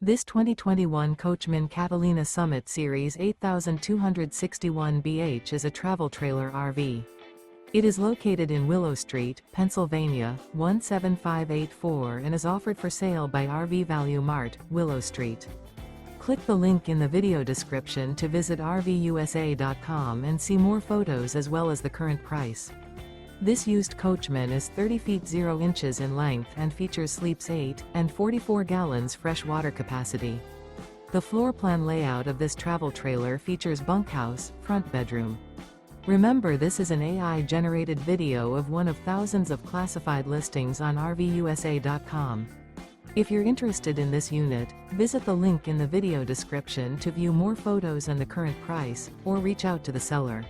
This 2021 Coachmen Catalina Summit Series 8261 BH is a travel trailer RV. It is located in Willow Street, Pennsylvania, 17584 and is offered for sale by RV Value Mart, Willow Street. Click the link in the video description to visit RVUSA.com and see more photos as well as the current price. This used Coachman is 30 feet 0 inches in length and features sleeps 8 and 44 gallons fresh water capacity. The floor plan layout of this travel trailer features bunkhouse, front bedroom. Remember, this is an AI-generated video of one of thousands of classified listings on RVUSA.com. If you're interested in this unit, visit the link in the video description to view more photos and the current price, or reach out to the seller.